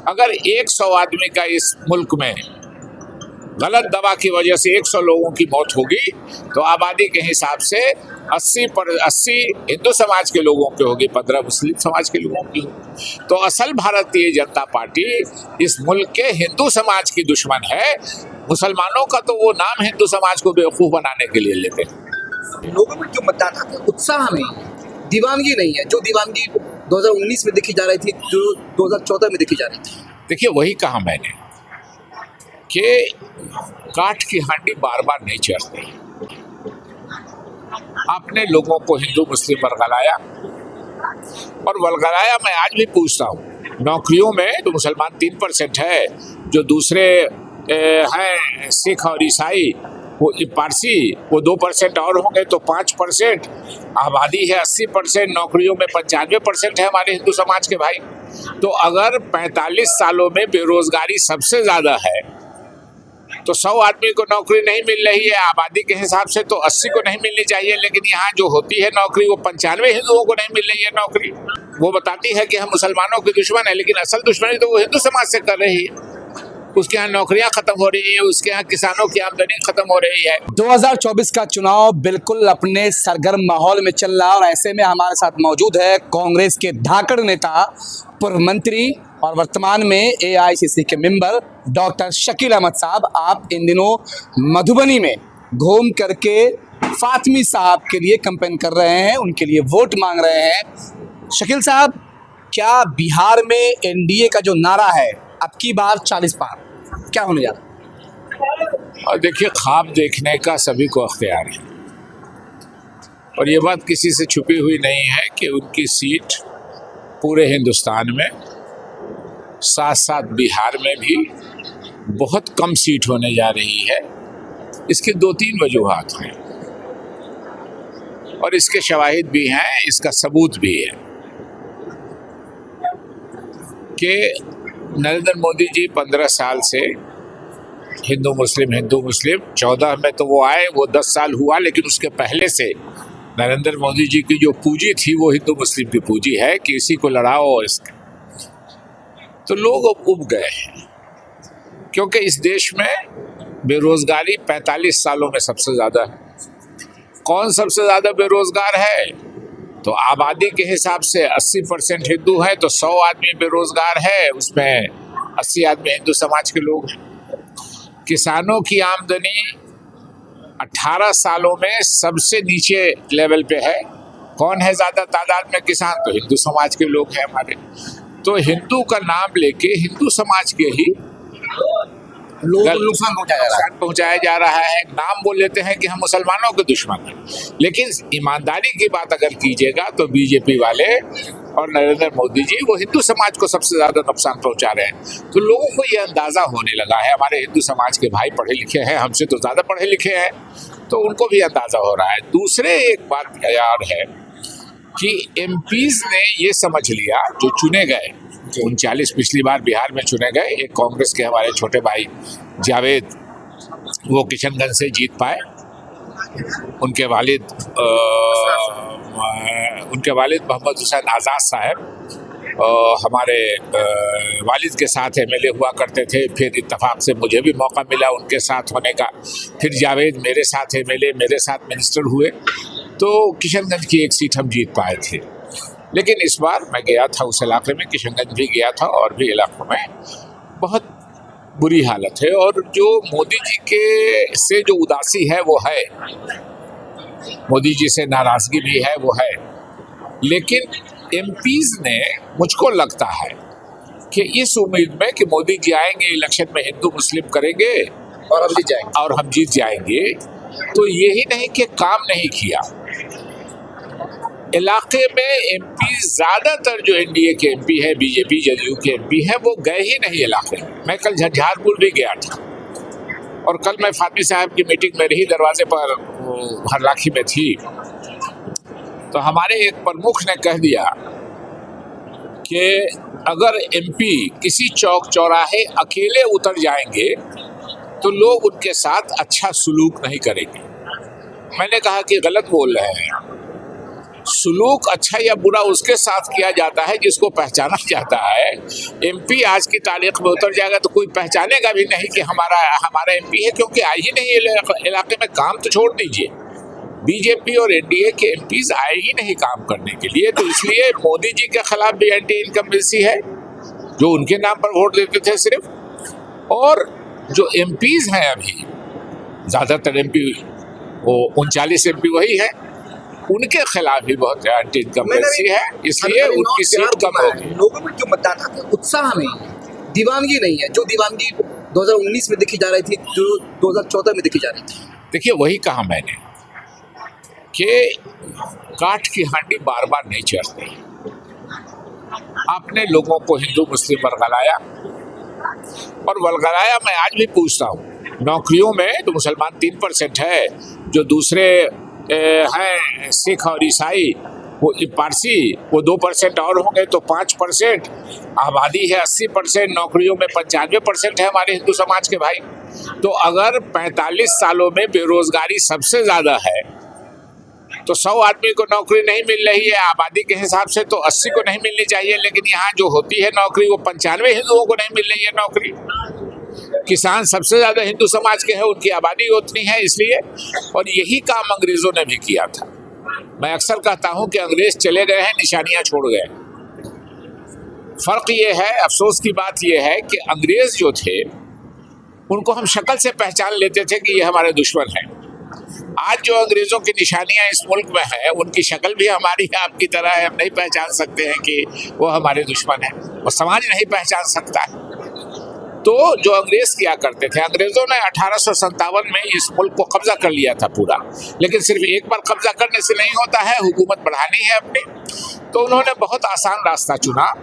अगर 100 आदमी का इस मुल्क में गलत दवा की वजह से 100 लोगों की मौत होगी तो आबादी के हिसाब से 80 हिंदू समाज के लोगों की होगी, 15 मुस्लिम समाज के लोगों की होगी। तो असल भारतीय जनता पार्टी इस मुल्क के हिंदू समाज की दुश्मन है। मुसलमानों का तो वो नाम हिंदू समाज को बेवकूफ़ बनाने के लिए लेते हैं। लोगों में जो मतदाता के उत्साह में दीवानगी नहीं है, जो दीवानगी 2019 में देखी जा रही थी, जो 2014 में देखी जा रही थी। देखिए, वही कहा मैंने कि काठ की हांडी बार बार नहीं चढ़ती। आपने लोगों को हिंदू मुस्लिम वर्गलाया, और वर्गलाया मैं आज भी पूछता हूँ। नौकरियों में तो मुसलमान 3% है, जो दूसरे हैं सिख और ईसाई, वो पारसी, वो 2% और होंगे तो 5%। आबादी है 80%, नौकरियों में 95% है हमारे हिंदू समाज के भाई। तो अगर 45 सालों में बेरोजगारी सबसे ज़्यादा है तो 100 आदमी को नौकरी नहीं मिल रही है आबादी के हिसाब से, तो 80 को नहीं मिलनी चाहिए। लेकिन यहाँ जो होती है नौकरी, वो 95 हिंदुओं को नहीं मिल रही है नौकरी। वो बताती है कि हम मुसलमानों के दुश्मन है, लेकिन असल दुश्मनी तो वो हिंदू समाज से कर रही है। उसके यहाँ नौकरियां खत्म हो रही है, उसके यहाँ किसानों की आमदनी खत्म हो रही है। 2024 का चुनाव बिल्कुल अपने सरगर्म माहौल में चल रहा, और ऐसे में हमारे साथ मौजूद है कांग्रेस के धाकड़ नेता, पूर्व मंत्री और वर्तमान में AICC के मेंबर डॉक्टर शकील अहमद साहब। आप इन दिनों मधुबनी में घूम करके फातमी साहब के लिए कैंपेन कर रहे हैं, उनके लिए वोट मांग रहे हैं। शकील साहब, क्या बिहार में NDA का जो नारा है अब की बार 40 पार, क्या होने जा रहा है? और देखिए, ख्वाब देखने का सभी को अख्तियार है, और ये बात किसी से छुपी हुई नहीं है कि उनकी सीट पूरे हिंदुस्तान में, साथ साथ बिहार में भी बहुत कम सीट होने जा रही है। इसके 2-3 वजूहात हैं, और इसके शवाहिद भी हैं, इसका सबूत भी है कि नरेंद्र मोदी जी 15 साल से हिंदू मुस्लिम 14 में तो वो आए, वो 10 साल हुआ, लेकिन उसके पहले से नरेंद्र मोदी जी की जो पूंजी थी वो हिंदू मुस्लिम की पूंजी है कि इसी को लड़ाओ। इसके तो लोग अब उब गए हैं, क्योंकि इस देश में बेरोजगारी 45 सालों में सबसे ज़्यादा है। कौन सबसे ज़्यादा बेरोजगार है? तो आबादी के हिसाब से 80% हिंदू है, तो 100 आदमी बेरोजगार है, उसमें 80 आदमी हिंदू समाज के लोग हैं। किसानों की आमदनी 18 सालों में सबसे नीचे लेवल पे है। कौन है ज़्यादा तादाद में किसान? तो हिंदू समाज के लोग हैं हमारे। तो हिंदू का नाम लेके हिंदू समाज के ही लोगों को नुकसान पहुंचाया जा रहा है। नाम बोल लेते हैं कि हम मुसलमानों के दुश्मन हैं, लेकिन ईमानदारी की बात अगर कीजिएगा तो बीजेपी वाले और नरेंद्र मोदी जी वो हिंदू समाज को सबसे ज़्यादा नुकसान पहुंचा रहे हैं। तो लोगों को ये अंदाज़ा होने लगा है, हमारे हिंदू समाज के भाई पढ़े लिखे हैं, हमसे तो ज़्यादा पढ़े लिखे हैं, तो उनको भी अंदाज़ा हो रहा है। दूसरे एक बात यार है कि MPs ने ये समझ लिया, जो चुने गए 39 पिछली बार बिहार में चुने गए, एक कांग्रेस के हमारे छोटे भाई जावेद, वो किशनगंज से जीत पाए। उनके वालिद मोहम्मद हुसैन आज़ाद साहब हमारे वालिद के साथ MLA हुआ करते थे, फिर इत्तेफाक से मुझे भी मौका मिला उनके साथ होने का। फिर जावेद मेरे साथ MLA, मेरे साथ मिनिस्टर हुए, तो किशनगंज की एक सीट हम जीत पाए थे। लेकिन इस बार मैं गया था उस इलाके में, किशनगंज भी गया था, और भी इलाकों में बहुत बुरी हालत है। और जो मोदी जी के से जो उदासी है वो है, मोदी जी से नाराज़गी भी है वो है। लेकिन MPs ने, मुझको लगता है कि इस उम्मीद में कि मोदी जी आएंगे, इलेक्शन में हिंदू मुस्लिम करेंगे और हम जीत जाएंगे, तो यही नहीं कि काम नहीं किया। इलाके में MP ज़्यादातर जो NDA के MP है, BJP जदयू के MP है, वो गए ही नहीं इलाके में। मैं कल झंझारपुर भी गया था, और कल मैं फातमी साहब की मीटिंग में रही, दरवाजे पर हरलाखी में थी, तो हमारे एक प्रमुख ने कह दिया कि अगर MP किसी चौक चौराहे अकेले उतर जाएंगे तो लोग उनके साथ अच्छा सलूक नहीं करेंगे। मैंने कहा कि गलत बोल रहे हैं। सुलूक अच्छा या बुरा उसके साथ किया जाता है जिसको पहचाना जाता है। एमपी आज की तारीख में उतर जाएगा तो कोई पहचानेगा भी नहीं कि हमारा एमपी है, क्योंकि आए ही नहीं इलाके में। काम तो छोड़ दीजिए, बीजेपी और एनडीए के एमपीज आए ही नहीं काम करने के लिए। तो इसलिए मोदी जी के खिलाफ भी एंटी इनकम्बेंसी है, जो उनके नाम पर वोट देते थे सिर्फ। और जो एमपीज हैं अभी ज़्यादातर एमपी, वो 39 एमपी वही है, उनके खिलाफ भी बहुत एंटी इनकम्बेंसी है, इसलिए उनकी सीट कम होगी। लोगों में जो मतदाता थे उत्साह नहीं है, दीवानगी नहीं है, जो दीवानगी 2019 में देखी जा रही थी, जो 2014 में देखी जा रही थी। देखिए, वही कहा मैंने कि काठ की हांडी बार बार नहीं चढ़ती। आपने लोगों को हिंदू मुस्लिम वर्गलाया, और वर्गलाया मैं आज भी पूछता हूँ। नौकरियों में तो मुसलमान 3% है, जो दूसरे हैं सिख और ईसाई, वो पारसी, वो 2% और होंगे तो 5%। आबादी है 80%, नौकरियों में 95% है हमारे हिंदू समाज के भाई। तो अगर 45 सालों में बेरोजगारी सबसे ज़्यादा है, तो 100 आदमी को नौकरी नहीं मिल रही है आबादी के हिसाब से, तो 80 को नहीं मिलनी चाहिए। लेकिन यहाँ जो होती है नौकरी, वो 95 हिंदुओं को नहीं मिल रही है नौकरी। किसान सबसे ज़्यादा हिंदू समाज के हैं, उनकी आबादी उतनी है, इसलिए। और यही काम अंग्रेज़ों ने भी किया था। मैं अक्सर कहता हूँ कि अंग्रेज़ चले गए हैं, निशानियाँ छोड़ गए। फ़र्क ये है, अफसोस की बात ये है कि अंग्रेज़ जो थे, उनको हम शक्ल से पहचान लेते थे कि ये हमारे दुश्मन हैं। आज जो अंग्रेज़ों की निशानियाँ इस मुल्क में हैं, उनकी शक्ल भी हमारी आपकी तरह है। हम नहीं पहचान सकते हैं कि वो हमारे दुश्मन हैं, और समाज नहीं पहचान सकता है। तो जो अंग्रेज किया करते थे, अंग्रेजों ने 1857 में इस मुल्क को कब्जा कर लिया था पूरा। लेकिन सिर्फ एक बार कब्जा करने से नहीं होता है, हुकूमत बढ़ानी है अपनी। तो उन्होंने बहुत आसान रास्ता चुना,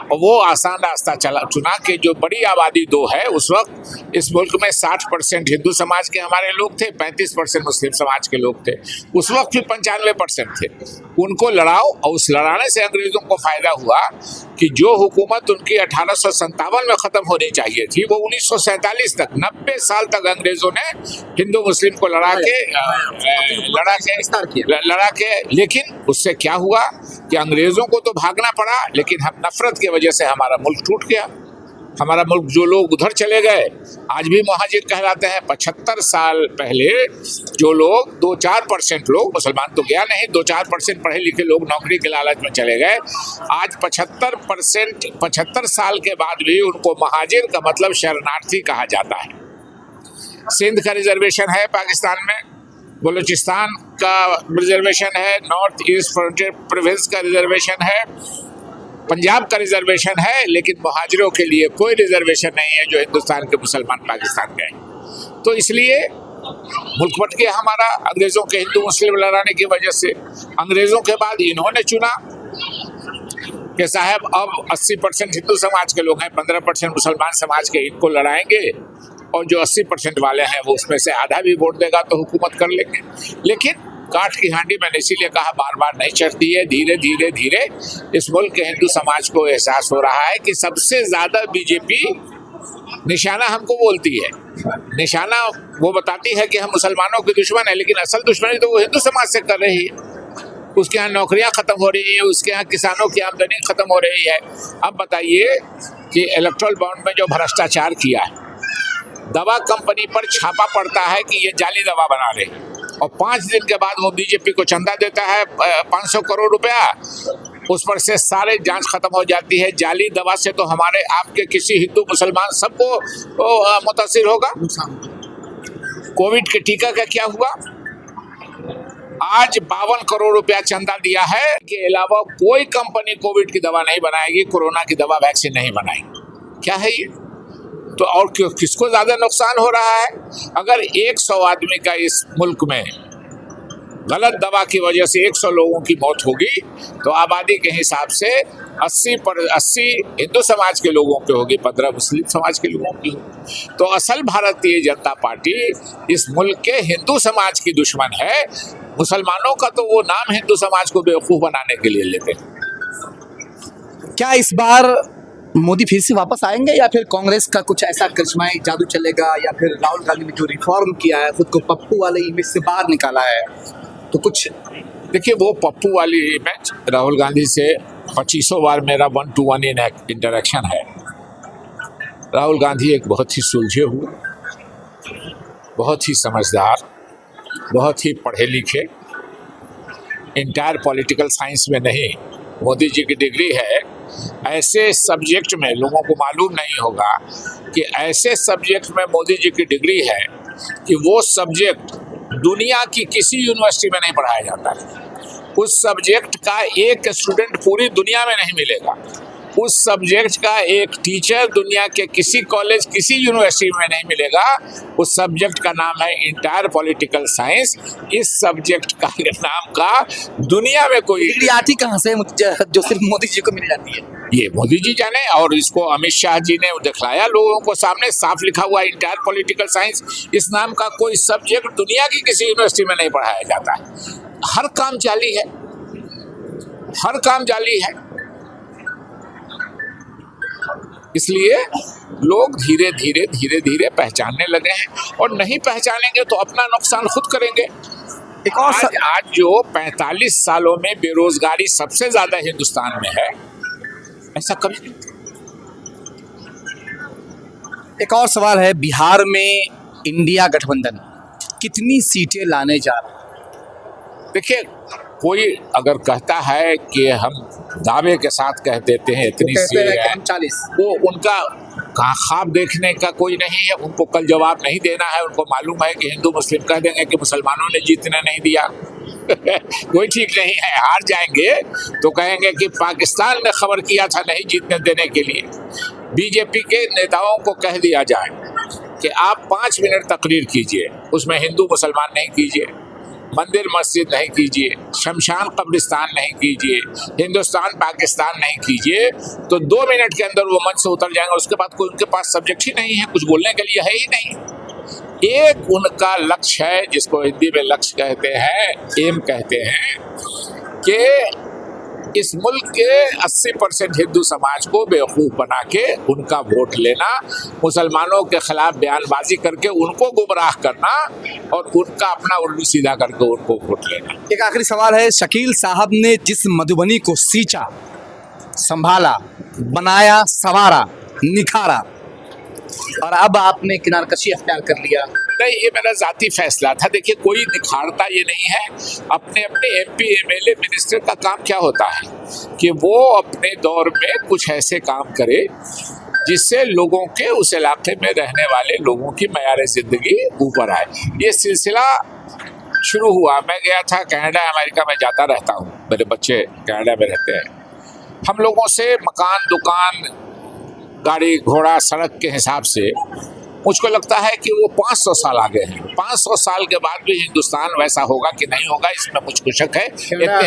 और वो आसान रास्ता चुना कि जो बड़ी आबादी 2 है, उस वक्त इस मुल्क में 60% हिंदू समाज के हमारे लोग थे, 35% मुस्लिम समाज के लोग थे। उस वक्त भी 95% थे। उनको लड़ाओ, और उस लड़ाने से अंग्रेजों को फायदा हुआ कि जो हुकूमत उनकी 1857 में ख़त्म होनी चाहिए थी, वो 1947 तक, 90 साल तक अंग्रेजों ने हिंदू मुस्लिम को लड़ा के। लेकिन उससे क्या हुआ कि अंग्रेजों को तो भागना पड़ा, लेकिन हम नफरत की वजह से हमारा मुल्क टूट गया। हमारा मुल्क, जो लोग उधर चले गए, आज भी मुहाजिर कहलाते हैं। 75 साल पहले जो लोग 2-4% लोग, मुसलमान तो गया नहीं, 2-4% पढ़े लिखे लोग नौकरी के लालच में चले गए। आज 75 साल के बाद भी उनको मुहाजिर का मतलब शरणार्थी कहा जाता है। सिंध का रिजर्वेशन है पाकिस्तान में, बलूचिस्तान का रिजर्वेशन है, नॉर्थ ईस्ट फ्रंटियर प्रोविंस का रिजर्वेशन है, पंजाब का रिजर्वेशन है, लेकिन मुहाजिरों के लिए कोई रिजर्वेशन नहीं है जो हिंदुस्तान के मुसलमान पाकिस्तान गए। तो इसलिए मुल्क बट गया हमारा अंग्रेज़ों के हिंदू मुस्लिम लड़ाने की वजह से। अंग्रेज़ों के बाद इन्होंने चुना कि साहब अब 80% हिंदू समाज के लोग हैं, 15% मुसलमान समाज के, इनको लड़ाएंगे, और जो 80% वाले हैं वो उसमें से आधा भी वोट देगा तो हुकूमत कर लेंगे। लेकिन काठ की हांडी, मैंने इसीलिए कहा, बार बार नहीं चढ़ती है। धीरे धीरे इस मुल्क के हिंदू समाज को एहसास हो रहा है कि सबसे ज़्यादा बीजेपी निशाना हमको बोलती है। निशाना वो बताती है कि हम मुसलमानों के दुश्मन है, लेकिन असल दुश्मनी तो वो हिंदू समाज से कर रही है। उसके यहाँ नौकरियाँ ख़त्म हो रही हैं, उसके यहाँ किसानों की आमदनी ख़त्म हो रही है। अब बताइए कि इलेक्ट्रल बॉन्ड में जो भ्रष्टाचार किया है, दवा कंपनी पर छापा पड़ता है कि ये जाली दवा बना रहे, और 5 दिन के बाद वो बीजेपी को चंदा देता है 500 करोड़ रुपया, उस पर से सारे जांच खत्म हो जाती है। जाली दवा से तो हमारे आपके किसी हिंदू मुसलमान सबको मुतासिर होगा। कोविड के टीका का क्या हुआ? आज 52 करोड़ रुपया चंदा दिया है, के अलावा कोई कंपनी कोविड की दवा नहीं बनाएगी, कोरोना की दवा वैक्सीन नहीं बनाएगी। क्या है ये? तो और किसको ज़्यादा नुकसान हो रहा है? अगर 100 आदमी का इस मुल्क में गलत दवा की वजह से 100 लोगों की मौत होगी, तो आबादी के हिसाब से 80 हिंदू समाज के लोगों की होगी, 15 मुस्लिम समाज के लोगों की होगी। तो असल भारतीय जनता पार्टी इस मुल्क के हिंदू समाज की दुश्मन है। मुसलमानों का तो वो नाम हिंदू समाज को बेवकूफ़ बनाने के लिए लेते हैं। क्या इस बार मोदी फिर से वापस आएंगे, या फिर कांग्रेस का कुछ ऐसा करिश्माई जादू चलेगा, या फिर राहुल गांधी ने जो रिफॉर्म किया है, खुद को पप्पू वाले इमेज से बाहर निकाला है, तो कुछ देखिए, वो पप्पू वाली मैच राहुल गांधी से 2500 बार मेरा 1-to-1 इंटरेक्शन है। राहुल गांधी एक बहुत ही सुलझे हुए, बहुत ही समझदार, बहुत ही पढ़े लिखे, इंटायर पॉलिटिकल साइंस में नहीं, मोदी जी की डिग्री है। ऐसे सब्जेक्ट में लोगों को मालूम नहीं होगा कि ऐसे सब्जेक्ट में मोदी जी की डिग्री है कि वो सब्जेक्ट दुनिया की किसी यूनिवर्सिटी में नहीं पढ़ाया जाता है। उस सब्जेक्ट का एक स्टूडेंट पूरी दुनिया में नहीं मिलेगा। उस सब्जेक्ट का एक टीचर दुनिया के किसी कॉलेज, किसी यूनिवर्सिटी में नहीं मिलेगा। उस सब्जेक्ट का नाम है इंटायर पॉलिटिकल साइंस। इस सब्जेक्ट का नाम का दुनिया में कोई डिग्री आती कहाँ से जो सिर्फ मोदी जी को मिल जाती है? ये मोदी जी जाने, और इसको अमित शाह जी ने दिखलाया लोगों को सामने, साफ लिखा हुआ इंटायर पॉलिटिकल साइंस। इस नाम का कोई सब्जेक्ट दुनिया की किसी यूनिवर्सिटी में नहीं पढ़ाया जाता है। हर काम जाली है, हर काम जाली है। इसलिए लोग धीरे धीरे पहचानने लगे हैं, और नहीं पहचानेंगे तो अपना नुकसान खुद करेंगे। एक और आज जो 45 सालों में बेरोजगारी सबसे ज्यादा हिंदुस्तान में है, ऐसा कभी नहीं। एक और सवाल है, बिहार में इंडिया गठबंधन कितनी सीटें लाने जा रहा है? देखिए, कोई अगर कहता है कि हम दावे के साथ कह देते हैं इतनी सीटें हैं, 40, वो उनका ख्वाब देखने का कोई नहीं है। उनको कल जवाब नहीं देना है। उनको मालूम है कि हिंदू मुस्लिम कह देंगे कि मुसलमानों ने जीतने नहीं दिया। कोई ठीक नहीं है। हार जाएंगे तो कहेंगे कि पाकिस्तान ने खबर किया था नहीं जीतने देने के लिए। बीजेपी के नेताओं को कह दिया जाए कि आप 5 मिनट तकरीर कीजिए, उसमें हिंदू मुसलमान नहीं कीजिए, मंदिर मस्जिद नहीं कीजिए, शमशान कब्रिस्तान नहीं कीजिए, हिंदुस्तान पाकिस्तान नहीं कीजिए, तो 2 मिनट के अंदर वो मंच से उतर जाएंगे। उसके बाद कोई उनके पास सब्जेक्ट ही नहीं है, कुछ बोलने के लिए है ही नहीं। एक उनका लक्ष्य है, जिसको हिंदी में लक्ष्य कहते हैं, एम कहते हैं, कि इस मुल्क के 80% हिंदू समाज को बेवकूफ़ बना के उनका वोट लेना, मुसलमानों के खिलाफ बयानबाजी करके उनको गुमराह करना, और उनका अपना उल्लू सीधा करके उनको वोट लेना। एक आखिरी सवाल है, शकील साहब ने जिस मधुबनी को सींचा, संभाला, बनाया, संवारा, निखारा, और अब आपने किनारकशी अख्तियार कर लिया। नहीं, ये मेरा जाती फैसला था। देखिए, कोई निखारता ये नहीं है। अपने अपने MP MLA मिनिस्टर का काम क्या होता है कि वो अपने दौर में कुछ ऐसे काम करे जिससे लोगों के, उस इलाके में रहने वाले लोगों की मयार ज़िंदगी ऊपर आए। ये सिलसिला शुरू हुआ। मैं गया था कनाडा, अमेरिका में जाता रहता हूँ, मेरे बच्चे कनाडा में रहते हैं। हम लोगों से मकान, दुकान, गाड़ी घोड़ा, सड़क के हिसाब से मुझको लगता है कि वो 500 साल आगे हैं। 500 साल के बाद भी हिंदुस्तान वैसा होगा कि नहीं होगा, इसमें मुझको शक है।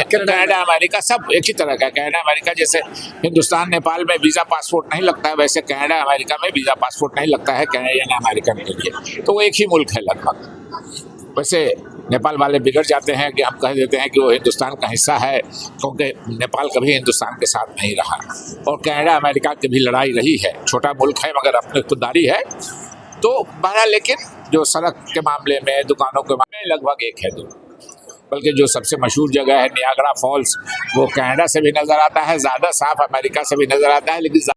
कनाडा अमेरिका सब एक ही तरह का। कनाडा अमेरिका जैसे हिंदुस्तान नेपाल में वीज़ा पासपोर्ट नहीं लगता है, वैसे कनाडा अमेरिका में वीज़ा पासपोर्ट नहीं लगता है कैनेडियन अमेरिकन के लिए। तो वो एक ही मुल्क है लगभग। वैसे नेपाल वाले बिगड़ जाते हैं कि हम कह देते हैं कि वो हिंदुस्तान का हिस्सा है, क्योंकि नेपाल कभी हिंदुस्तान के साथ नहीं रहा, और कनाडा अमेरिका की भी लड़ाई रही है। छोटा मुल्क है मगर अपनी खुददारी है। तो बहरहाल, लेकिन जो सड़क के मामले में, दुकानों के मामले में लगभग एक है, दो। बल्कि जो सबसे मशहूर जगह है नियाग्रा फॉल्स, वो कनाडा से भी नज़र आता है, ज़्यादा साफ अमेरिका से भी नज़र आता है, लेकिन